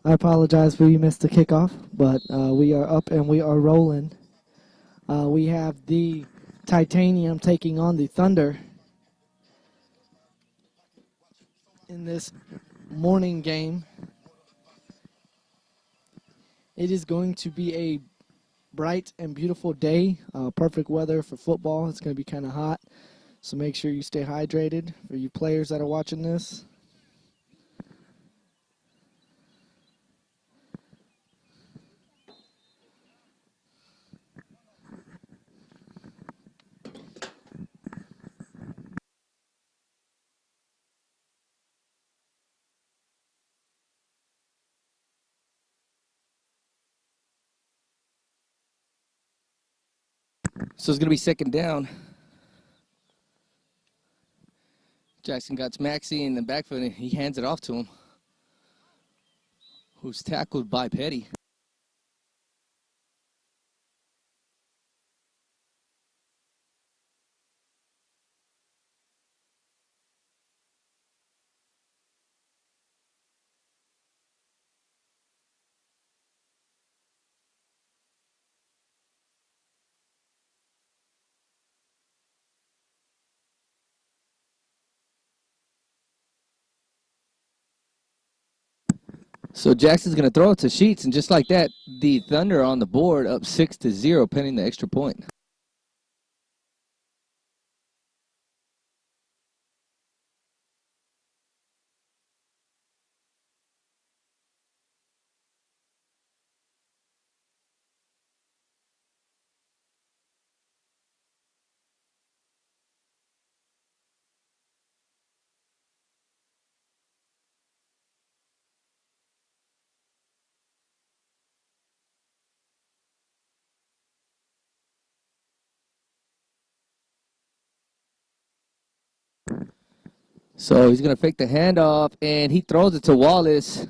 I apologize we missed the kickoff, but we are up and we are rolling. We have the Titanium taking on the Thunder in this morning game. It is going to be a bright and beautiful day, perfect weather for football. It's going to be kind of hot, so make sure you stay hydrated for you players that are watching this. So it's going to be second down. Jackson got Maxey in the backfield, and he hands it off to him, who's tackled by Petty. So Jackson's going to throw it to Sheets, and just like that, the Thunder are on the board, up 6-0, pending the extra point. So he's going to fake the handoff, and he throws it to Wallace,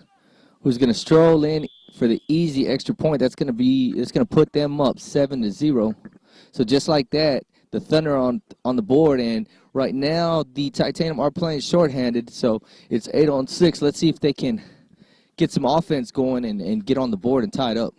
who's going to stroll in for the easy extra point. It's going to put them up 7-0. So just like that, the Thunder on the board, and right now the Titanium are playing shorthanded, so it's 8-6. Let's see if they can get some offense going and get on the board and tie it up.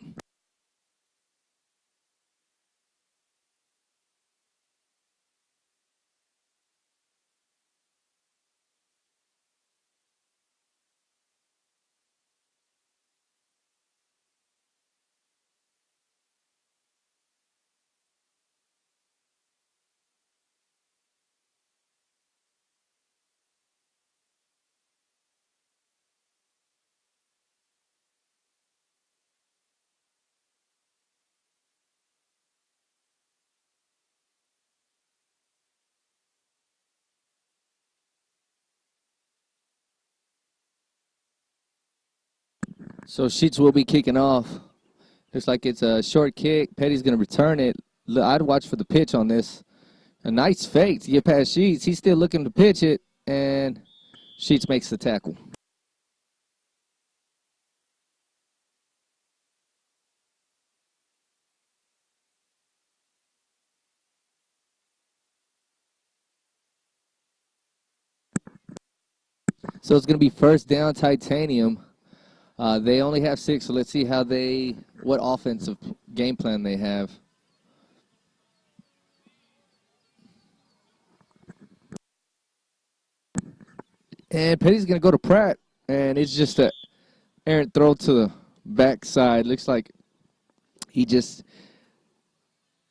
So Sheets will be kicking off. Looks like it's a short kick. Petty's going to return it. I'd watch for the pitch on this. A nice fake to get past Sheets. He's still looking to pitch it, and Sheets makes the tackle. So it's going to be first down Titanium. They only have 6, so let's see what offensive game plan they have. And Petty's going to go to Pratt, and it's just an errant throw to the backside. Looks like he just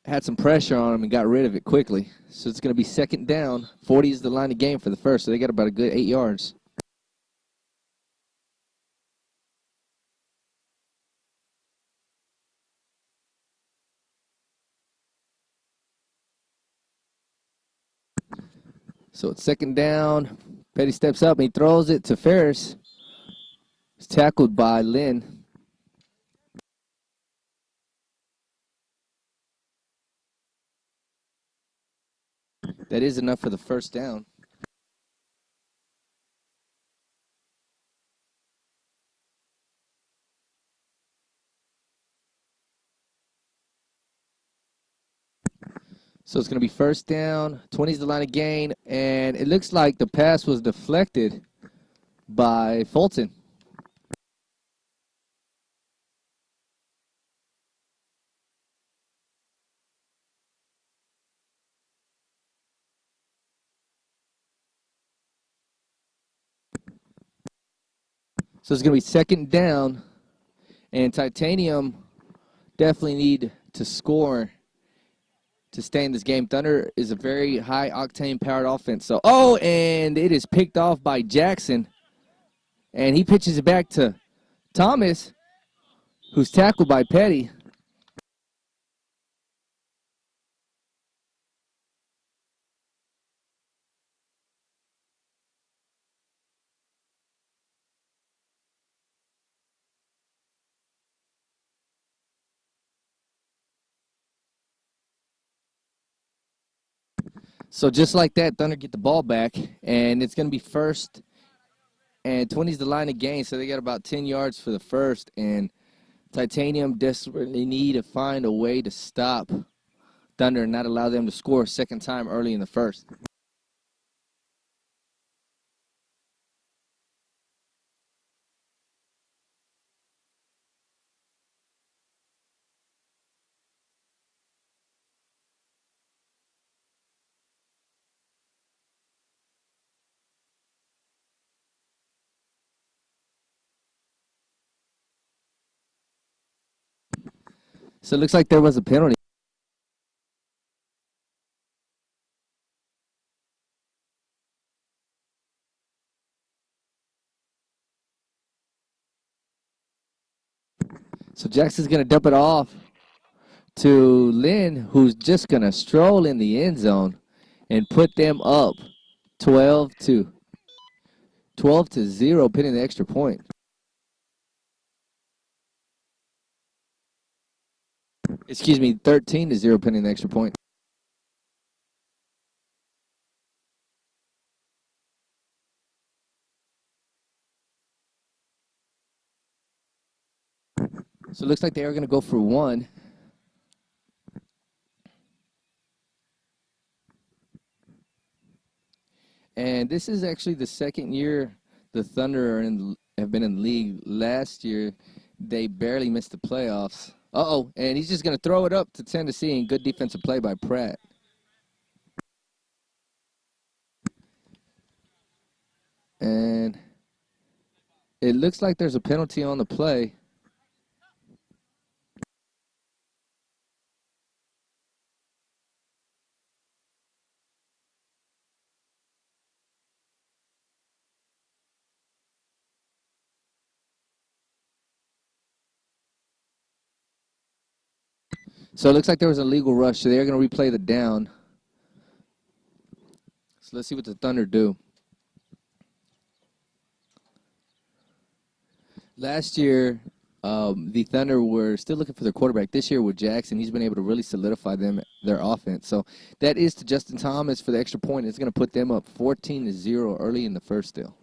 had some pressure on him and got rid of it quickly. So it's going to be second down. 40 is the line of game for the first, so they got about a good 8 yards. So it's second down. Petty steps up and he throws it to Ferris. He's tackled by Lynn. That is enough for the first down. So it's going to be first down. 20 is the line of gain. And it looks like the pass was deflected by Fulton. So it's going to be second down, and Titanium definitely need to score to stay in this game. Thunder is a very high-octane powered offense. So, and it is picked off by Jackson, and he pitches it back to Thomas, who's tackled by Petty. So just like that, Thunder get the ball back, and it's going to be first and 20 is the line of gain, so they got about 10 yards for the first, and Titanium desperately need to find a way to stop Thunder and not allow them to score a second time early in the first. So it looks like there was a penalty. So Jackson's going to dump it off to Lynn, who's just going to stroll in the end zone and put them up 12 to 0, pinning the extra point. Excuse me, 13 to 0, pinning the extra point. So it looks like they are going to go for one. And this is actually the second year the Thunder have been in the league. Last year, they barely missed the playoffs. And he's just going to throw it up to Tennessee, and good defensive play by Pratt. And it looks like there's a penalty on the play. So it looks like there was a legal rush, so they're going to replay the down. So let's see what the Thunder do. Last year, the Thunder were still looking for their quarterback. This year with Jackson, he's been able to really solidify their offense. So that is to Justin Thomas for the extra point. It's going to put them up 14 to 0 early in the first still.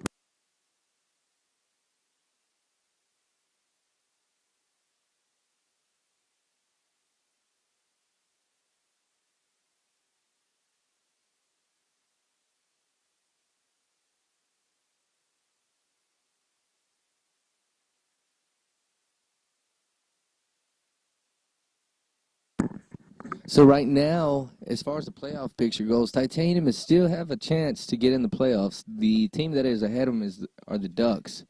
So right now, as far as the playoff picture goes, Titanium still have a chance to get in the playoffs. The team that is ahead of them are the Ducks,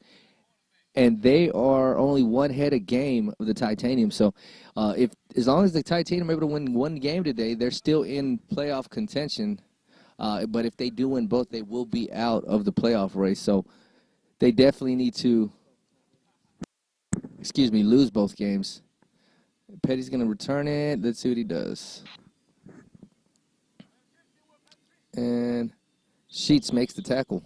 and they are only one head a game of the Titanium. So as long as the Titanium are able to win one game today, they're still in playoff contention. But if they do win both, they will be out of the playoff race. So they definitely need to, lose both games. Petty's going to return it. Let's see what he does. And Sheets makes the tackle.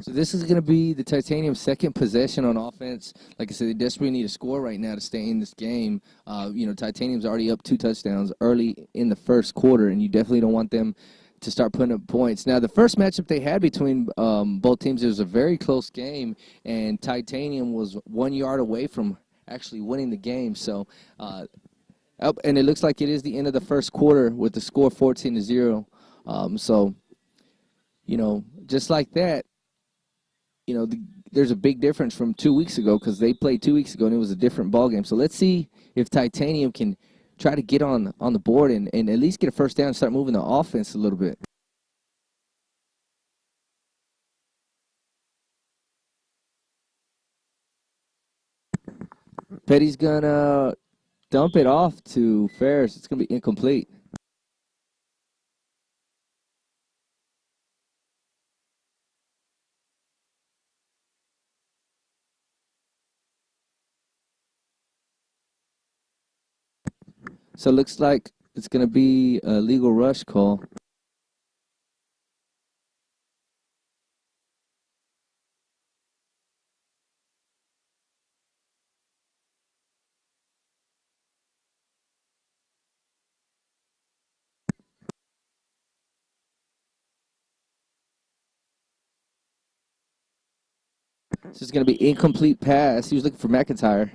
So this is going to be the Titanium's second possession on offense. Like I said, they desperately need a score right now to stay in this game. Titanium's already up 2 touchdowns early in the first quarter, and you definitely don't want them to start putting up points. Now, the first matchup they had between both teams, it was a very close game, and Titanium was 1 yard away from actually winning the game. So, and it looks like it is the end of the first quarter with the score 14 to 0. Just like that, there's a big difference from 2 weeks ago because they played 2 weeks ago and it was a different ball game. So let's see if Titanium can try to get on the board and at least get a first down and start moving the offense a little bit. Petty's gonna dump it off to Ferris. It's gonna be incomplete. So it looks like it's gonna be a legal rush call. So it's gonna be incomplete pass. He was looking for McIntyre.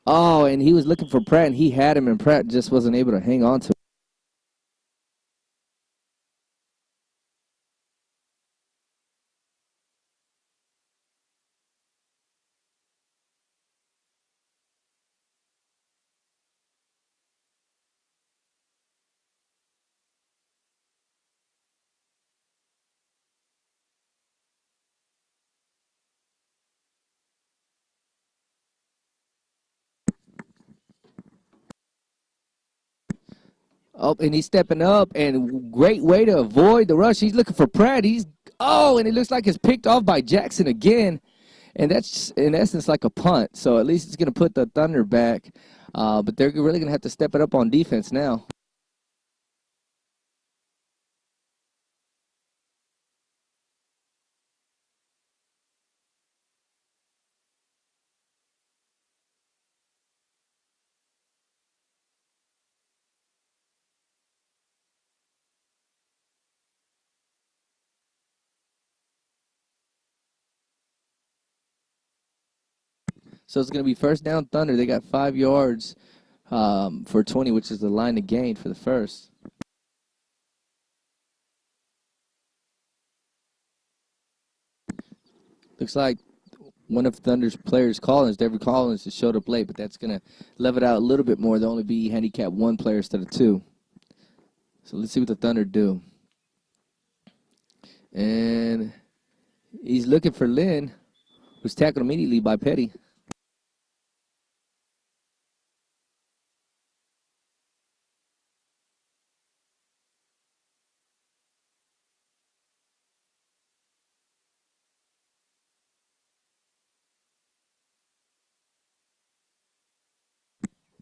Oh, and he was looking for Pratt, and he had him, and Pratt just wasn't able to hang on to it. Oh, and he's stepping up, and great way to avoid the rush. He's looking for Pratt. And it looks like it's picked off by Jackson again, and that's in essence like a punt. So at least it's going to put the Thunder back, but they're really going to have to step it up on defense now. So it's going to be first down Thunder. They got 5 yards for 20, which is the line to gain for the first. Looks like one of Thunder's players, Collins, David Collins, just showed up late, but that's going to level it out a little bit more. There'll only be handicapped 1 player instead of 2. So let's see what the Thunder do. And he's looking for Lynn, who's tackled immediately by Petty.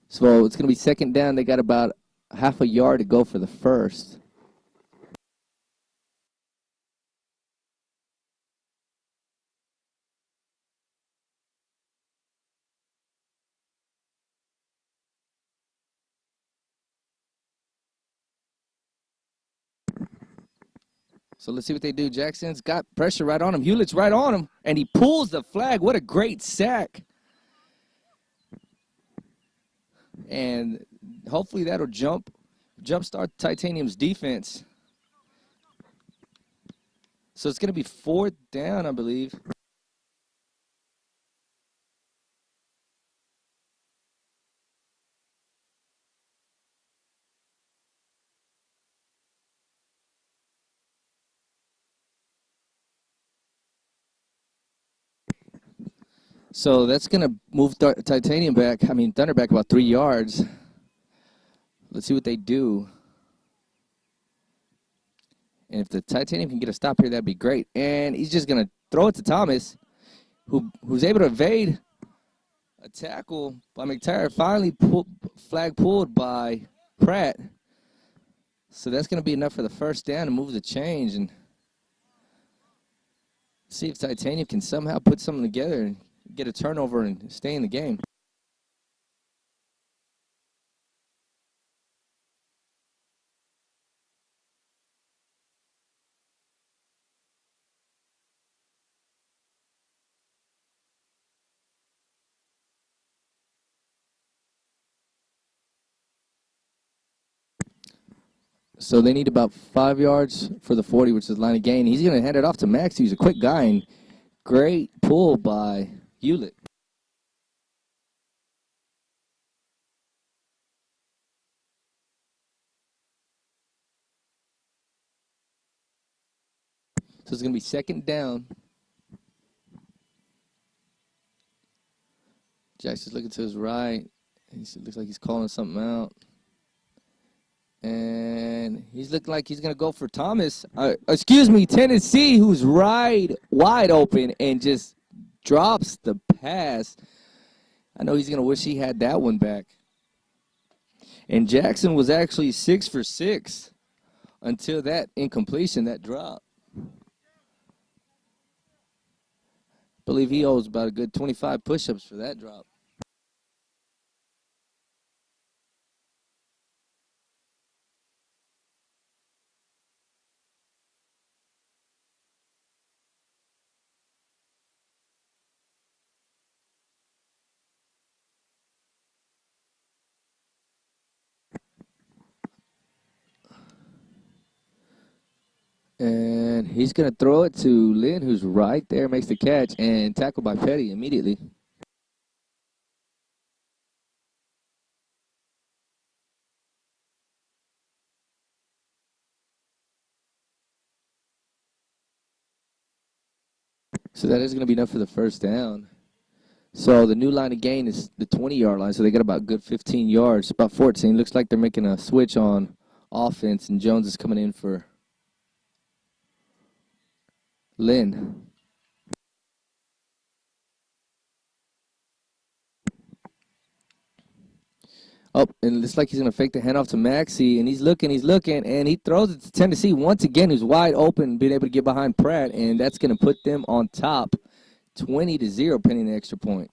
So it's going to be second down. They got about half a yard to go for the first. So let's see what they do. Jackson's got pressure right on him. Hewlett's right on him, and he pulls the flag. What a great sack. And hopefully that'll jumpstart Titanium's defense. So it's going to be fourth down, I believe. So that's going to move Thunder back about 3 yards. Let's see what they do. And if the Titanium can get a stop here, that'd be great. And he's just going to throw it to Thomas, who's able to evade a tackle by McTaggart. Finally, flag pulled by Pratt. So that's going to be enough for the first down to move the change and see if Titanium can somehow put something together and get a turnover and stay in the game. So they need about 5 yards for the 40, which is line of gain. He's going to hand it off to Max. He's a quick guy, and great pull by Hewlett. So it's going to be second down. Jackson's looking to his right. Looks like he's calling something out. And he's looking like he's going to go for Thomas. Excuse me, Tennessee, who's wide open and just drops the pass. I know he's going to wish he had that one back. And Jackson was actually 6 for 6 until that incompletion, that drop. I believe he owes about a good 25 push-ups for that drop. And he's going to throw it to Lynn, who's right there, makes the catch, and tackled by Petty immediately. So that is going to be enough for the first down. So the new line of gain is the 20-yard line, so they got about good 15 yards, about 14. Looks like they're making a switch on offense, and Jones is coming in for Lynn. Oh, and it looks like he's going to fake the handoff to Maxey, and he's looking, and he throws it to Tennessee once again, who's wide open, being able to get behind Pratt, and that's going to put them on top 20-0, pending the extra point.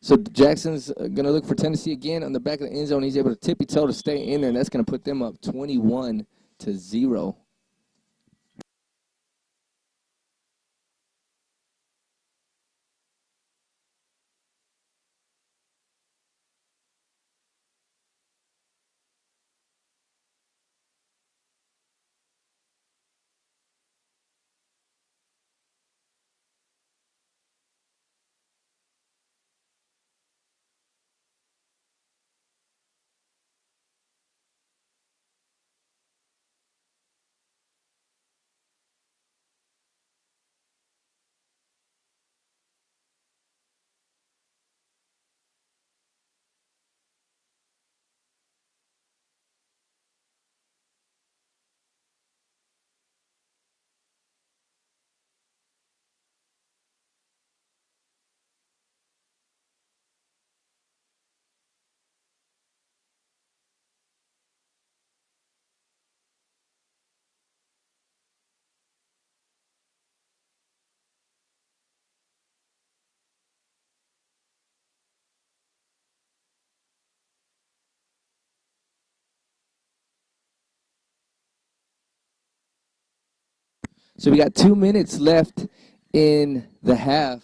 So Jackson's going to look for Tennessee again on the back of the end zone. He's able to tippy-toe to stay in there, and that's going to put them up 21-0. So we got 2 minutes left in the half.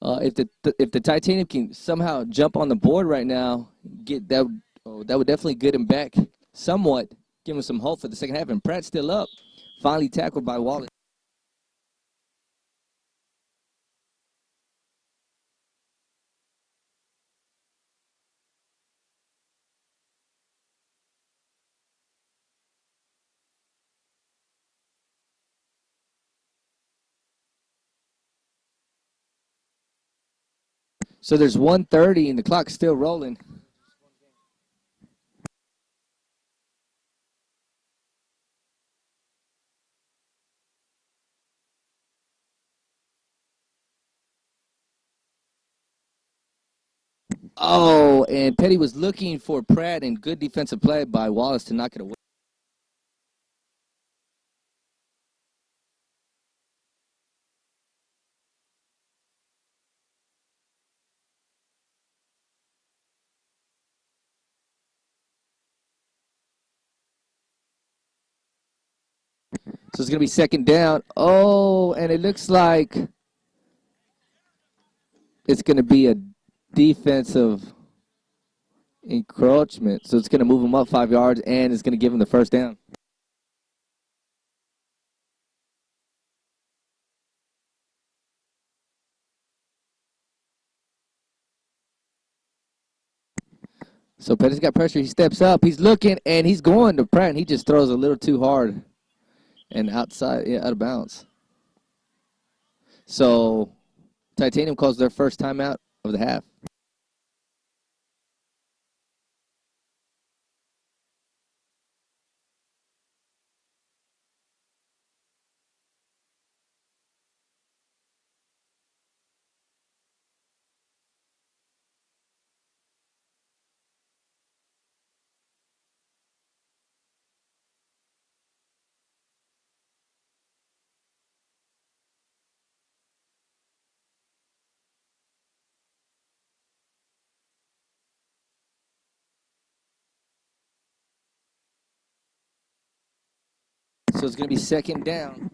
If the Titanium can somehow jump on the board right now, get that that would definitely get him back somewhat, give him some hope for the second half. And Pratt's still up, finally tackled by Wallace. So there's 1:30 and the clock's still rolling. Oh, and Petty was looking for Pratt, and good defensive play by Wallace to knock it away. So it's going to be second down. Oh, and it looks like it's going to be a defensive encroachment. So it's going to move him up 5 yards, and it's going to give him the first down. So Petty's got pressure. He steps up. He's looking, and he's going to Pratt, and he just throws a little too hard and outside, out of bounds. So Titanium calls their first timeout of the half. So it's going to be second down.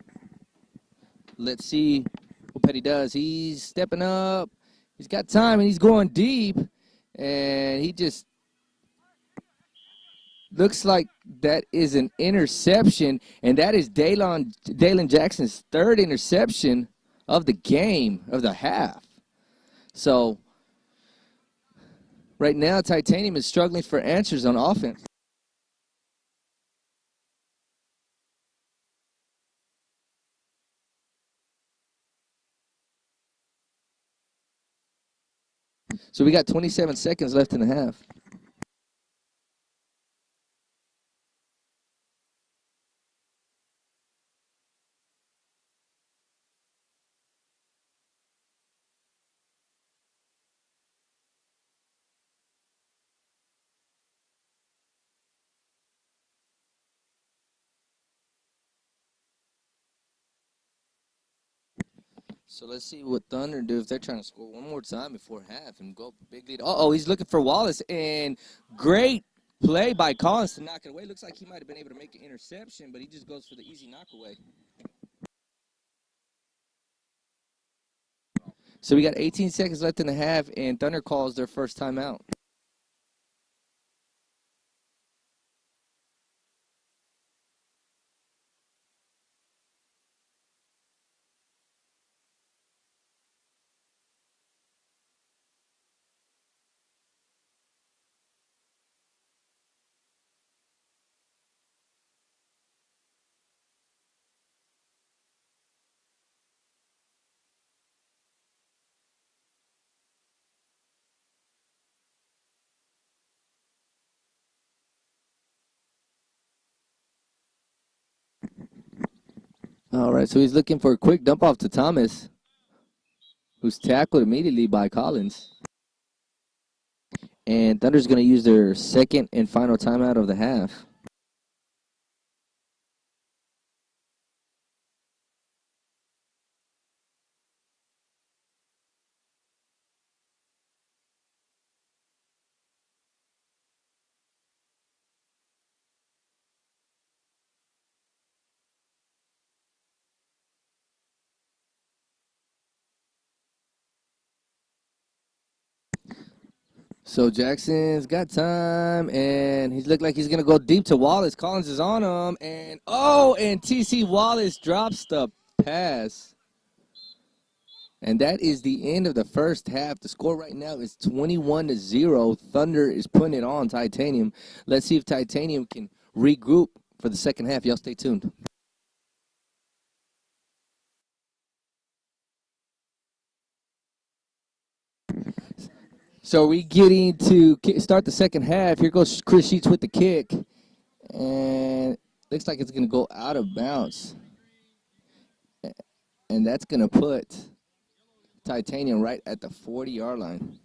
Let's see what Petty does. He's stepping up. He's got time, and he's going deep. And he just looks like that is an interception. And that is Dalen Jackson's third interception of the game, of the half. So right now, Titanium is struggling for answers on offense. So we got 27 seconds left in the half. So let's see what Thunder do if they're trying to score one more time before half and go big lead. Uh-oh, he's looking for Wallace, and great play by Collins to knock it away. Looks like he might have been able to make an interception, but he just goes for the easy knockaway. So we got 18 seconds left in the half, and Thunder calls their first timeout. All right, so he's looking for a quick dump off to Thomas, who's tackled immediately by Collins. And Thunder's going to use their second and final timeout of the half. So Jackson's got time, and he's looked like he's going to go deep to Wallace. Collins is on him, and T.C. Wallace drops the pass. And that is the end of the first half. The score right now is 21-0. Thunder is putting it on Titanium. Let's see if Titanium can regroup for the second half. Y'all stay tuned. So we getting to start the second half. Here goes Chris Sheets with the kick. And looks like it's going to go out of bounds. And that's going to put Titanium right at the 40-yard line.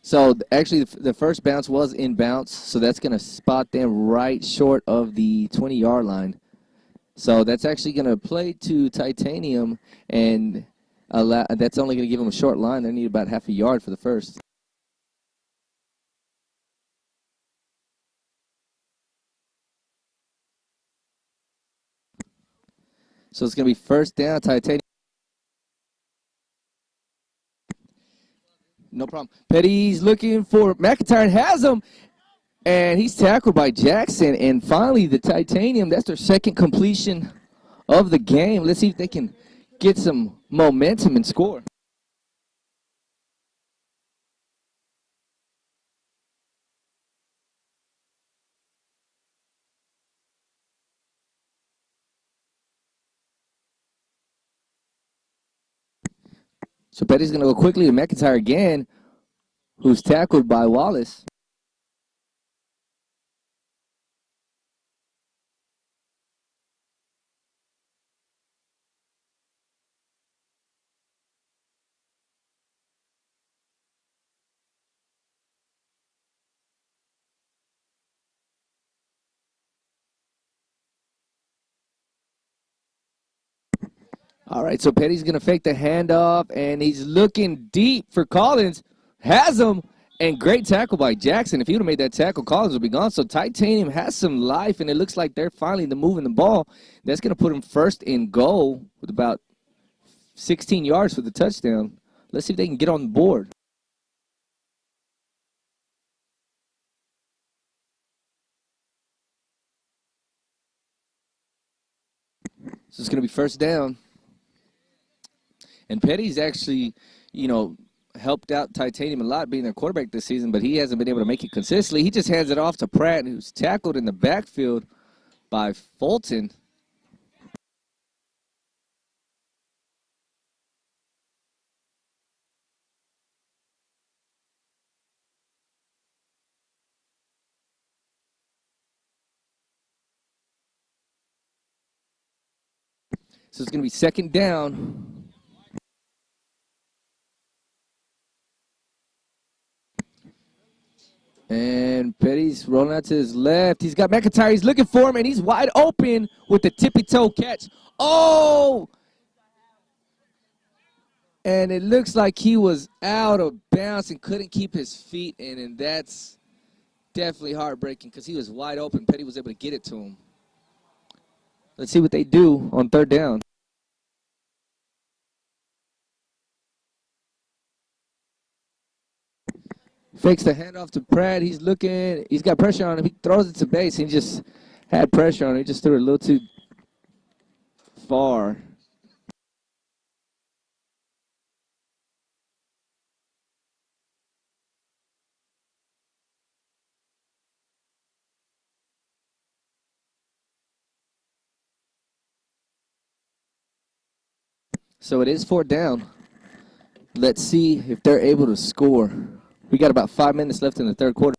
So actually, the first bounce was in bounce, so that's going to spot them right short of the 20-yard line. So that's actually going to play to Titanium, and that's only going to give them a short line. They need about half a yard for the first. So it's going to be first down, Titanium. No problem. Petty's looking for McIntyre and has him, and he's tackled by Jackson. And finally, the Titanium, that's their second completion of the game. Let's see if they can get some momentum and score. So Petty's going to go quickly to McIntyre again, who's tackled by Wallace. All right, so Petty's going to fake the handoff, and he's looking deep for Collins. Has him, and great tackle by Jackson. If he would have made that tackle, Collins would be gone. So Titanium has some life, and it looks like they're finally moving the ball. That's going to put him first in goal with about 16 yards for the touchdown. Let's see if they can get on the board. So it's going to be first down. And Petty's actually, helped out Titanium a lot being their quarterback this season, but he hasn't been able to make it consistently. He just hands it off to Pratt, who's tackled in the backfield by Fulton. So it's going to be second down. And Petty's rolling out to his left. He's got McIntyre. He's looking for him, and he's wide open with the tippy-toe catch. Oh! And it looks like he was out of bounds and couldn't keep his feet in, and that's definitely heartbreaking because he was wide open. Petty was able to get it to him. Let's see what they do on third down. Fakes the handoff to Pratt. He's looking. He's got pressure on him. He throws it to base. He just had pressure on him. He just threw it a little too far. So it is fourth down. Let's see if they're able to score. We got about 5 minutes left in the third quarter.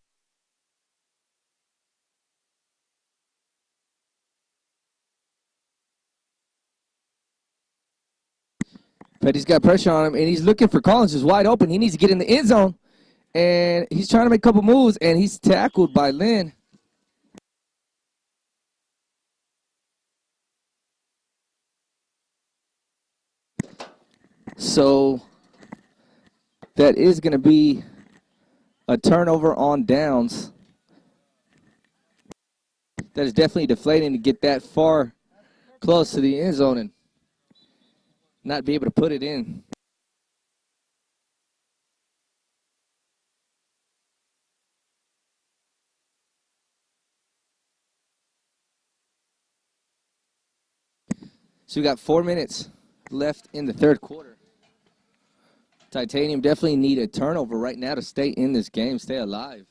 Petty's got pressure on him, and he's looking for Collins, who's wide open. He needs to get in the end zone, and he's trying to make a couple moves, and he's tackled by Lynn. So that is going to be a turnover on downs. That is definitely deflating to get that far close to the end zone and not be able to put it in. So we got 4 minutes left in the third quarter. Titanium definitely need a turnover right now to stay in this game, stay alive.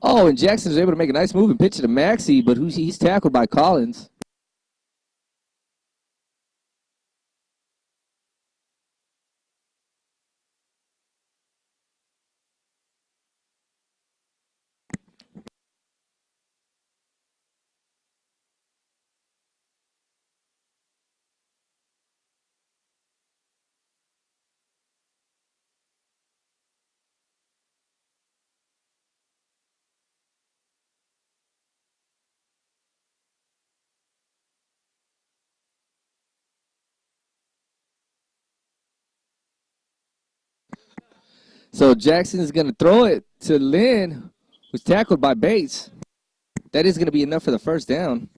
Oh, and Jackson was able to make a nice move and pitch it to Maxey, but he's tackled by Collins. So Jackson's going to throw it to Lynn, who's tackled by Bates. That is going to be enough for the first down.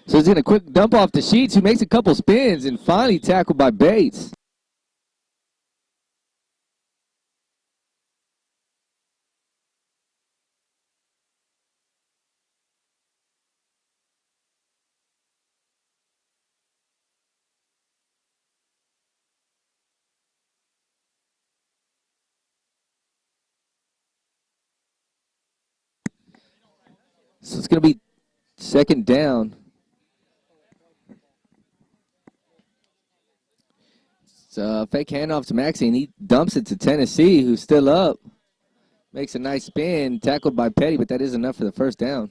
So he's going to quick dump off the sheets, who makes a couple spins and finally tackled by Bates. So it's going to be second down. It's a fake handoff to Maxey, and he dumps it to Tennessee, who's still up. Makes a nice spin, tackled by Petty, but that is enough for the first down.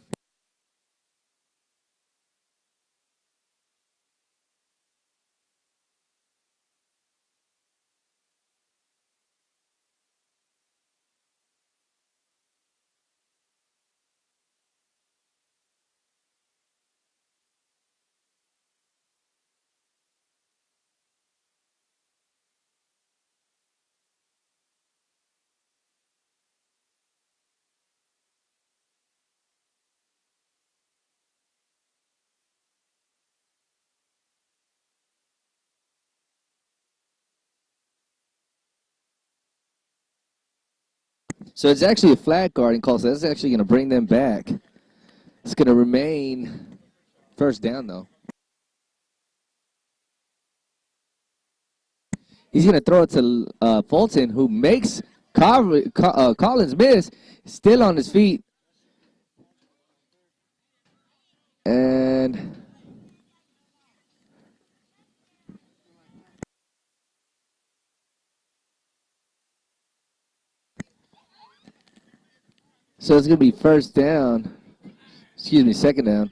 So it's actually a flag guarding call, so that's actually going to bring them back. It's going to remain first down, though. He's going to throw it to Fulton, who makes Collins miss, still on his feet. And so it's going to be first down. Excuse me, second down.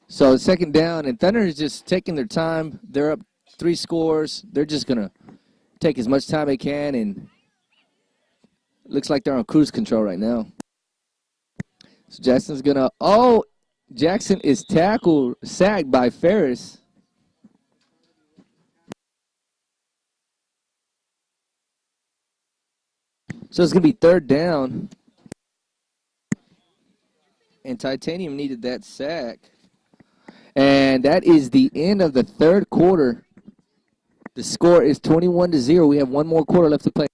So second down, and Thunder is just taking their time. They're up 3 scores. They're just going to take as much time they can, and looks like they're on cruise control right now. So Jackson's going to, Jackson is sacked by Ferris. So it's going to be third down. And Titanium needed that sack. And that is the end of the third quarter. The score is 21-0. We have one more quarter left to play.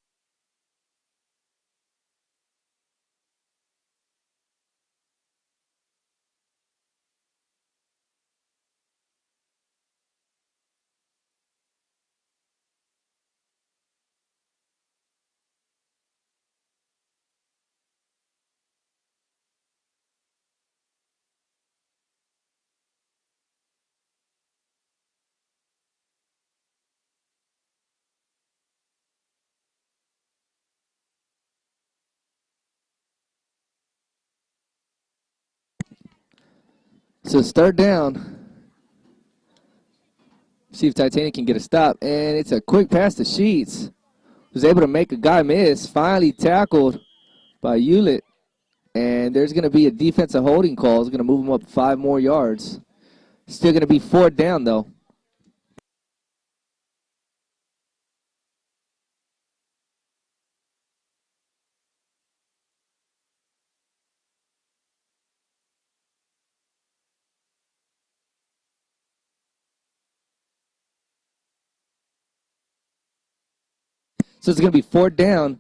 So it's third down. See if Titanium can get a stop. And it's a quick pass to Sheets. Was able to make a guy miss. Finally tackled by Hewlett. And there's going to be a defensive holding call. It's going to move him up 5 more yards. Still going to be fourth down, though. So it's going to be fourth down.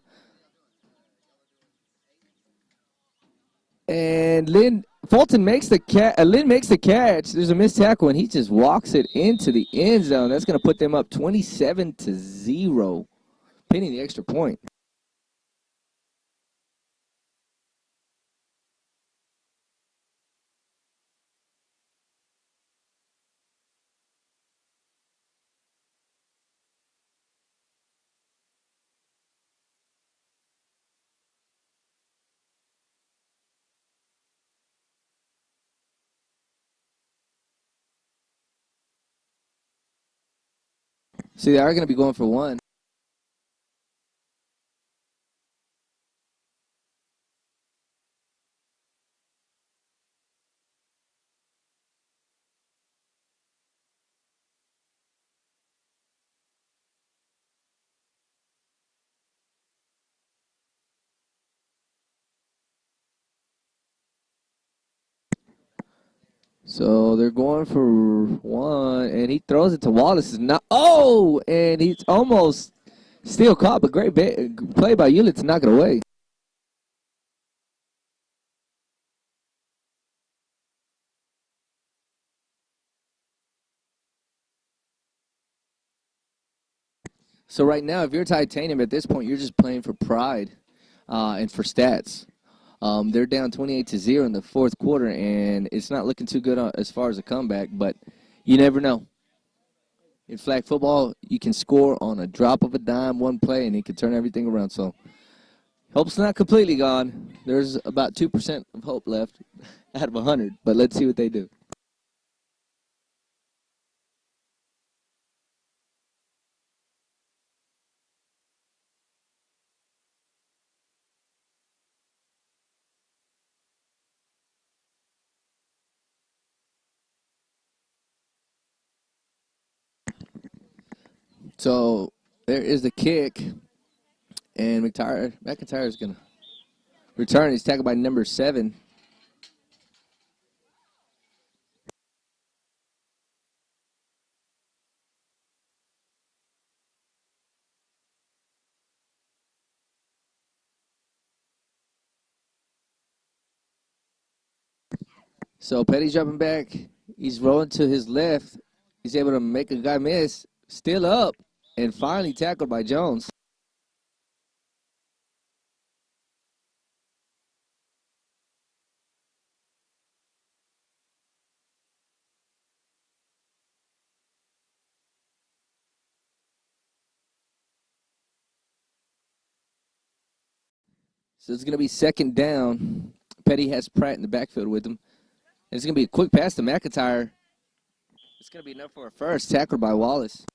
And Fulton makes the Lynn makes the catch. There's a missed tackle, and he just walks it into the end zone. That's going to put them up 27-0, pinning the extra point. See, they are going to be going for one. So they're going for one, and he throws it to Wallace. And he's almost still caught, but great play by Hewlett to knock it away. So right now, if you're Titanium at this point, you're just playing for pride and for stats. They're down 28-0 in the fourth quarter, and it's not looking too good as far as a comeback, but you never know. In flag football, you can score on a drop of a dime, one play, and it can turn everything around. So hope's not completely gone. There's about 2% of hope left out of 100, but let's see what they do. So there is the kick, and McIntyre is going to return. He's tackled by number 7. So Petty's dropping back. He's rolling to his left. He's able to make a guy miss. Still up, and finally tackled by Jones. So it's going to be second down. Petty has Pratt in the backfield with him. And it's going to be a quick pass to McIntyre. It's going to be enough for a first, tackled by Wallace.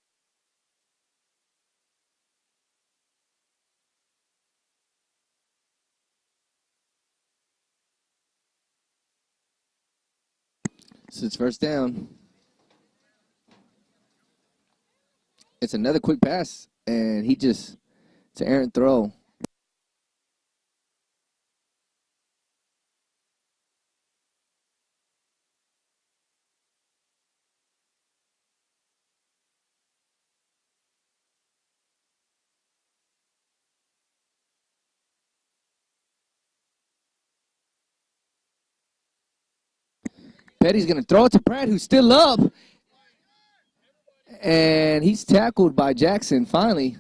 So it's first down. It's another quick pass, and it's an errant throw. Petty's going to throw it to Pratt, who's still up. And he's tackled by Jackson finally.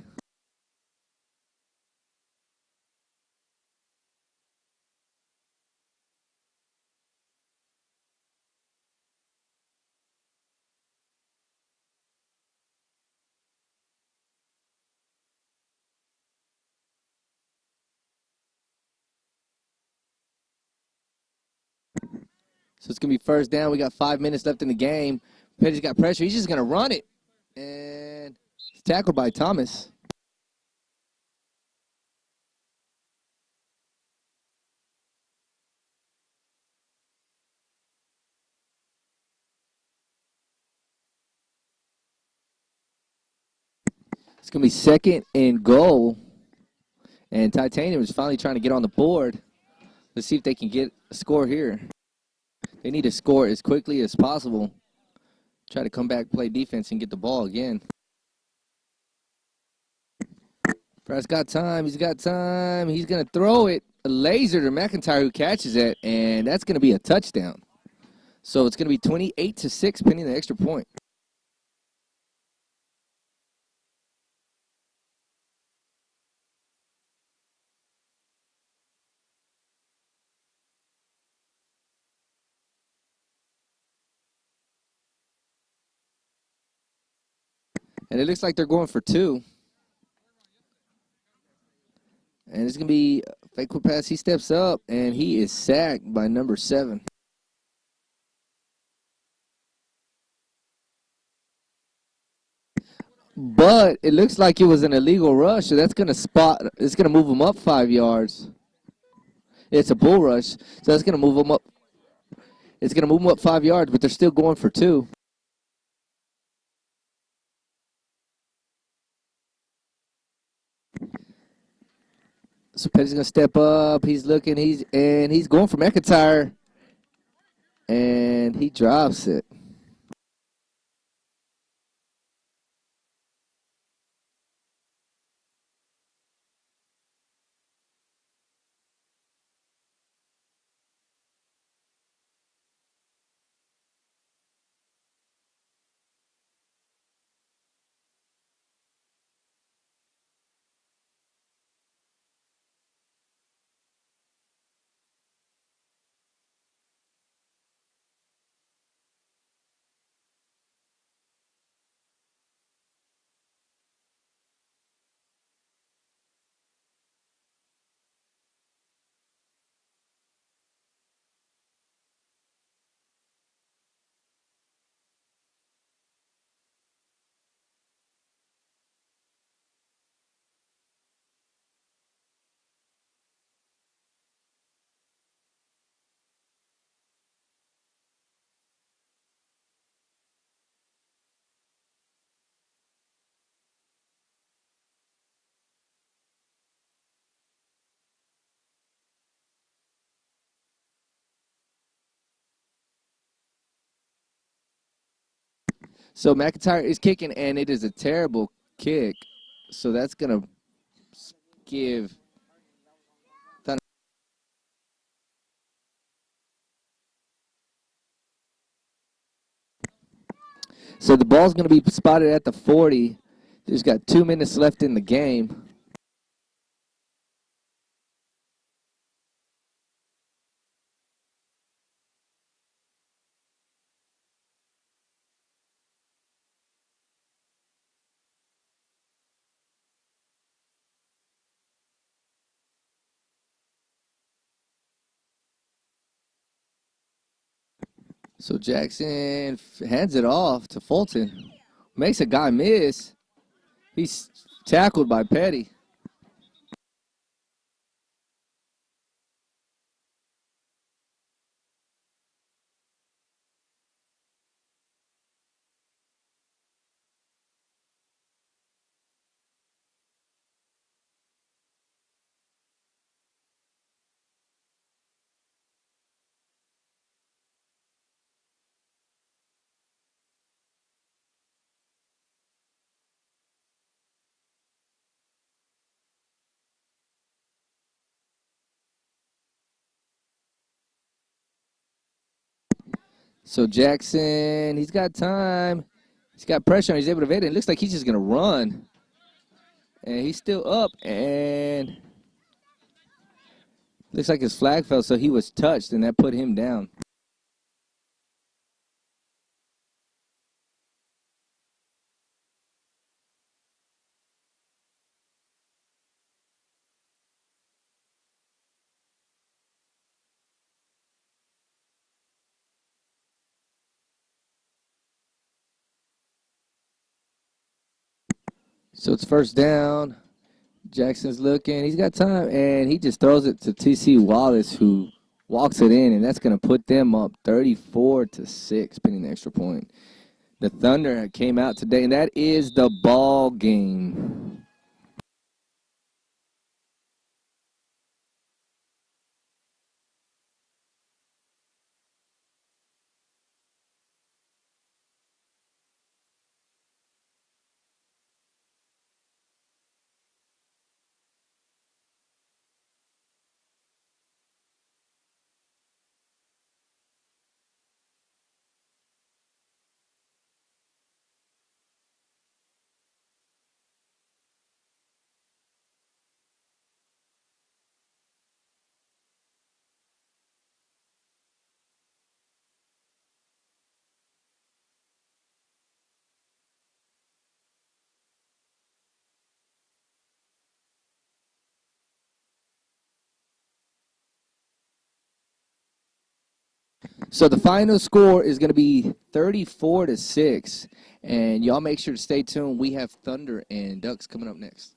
So it's going to be first down. We got 5 minutes left in the game. Petty's got pressure. He's just going to run it. And he's tackled by Thomas. It's going to be second and goal. And Titanium is finally trying to get on the board. Let's see if they can get a score here. They need to score as quickly as possible. Try to come back, play defense, and get the ball again. Pratt's got time. He's got time. He's going to throw it. a laser to McIntyre who catches it, and that's going to be a touchdown. So it's going to be 28-6 pending the extra point. And it looks like they're going for two. And it's going to be a fake quick pass. He steps up, and he is sacked by number 7. But it looks like it was an illegal rush, so that's going to it's going to move him up 5 yards. It's a bull rush, so that's going to move him up. It's going to move him up 5 yards, but they're still going for two. So Petty's going to step up. He's looking. He's going for McIntyre, and he drops it. So McIntyre is kicking, and it is a terrible kick. So that's going to give. So the ball's going to be spotted at the 40. There's got 2 minutes left in the game. So Jackson hands it off to Fulton. Makes a guy miss. He's tackled by Petty. So Jackson, he's got time. He's got pressure. He's able to evade it. It looks like he's just going to run. And he's still up. And looks like his flag fell, so he was touched, and that put him down. So it's first down. Jackson's looking. He's got time, and he just throws it to T.C. Wallace, who walks it in, and that's going to put them up 34-6, pending the extra point. The Thunder came out today, and that is the ball game. So the final score is going to be 34-6. And y'all make sure to stay tuned. We have Thunder and Ducks coming up next.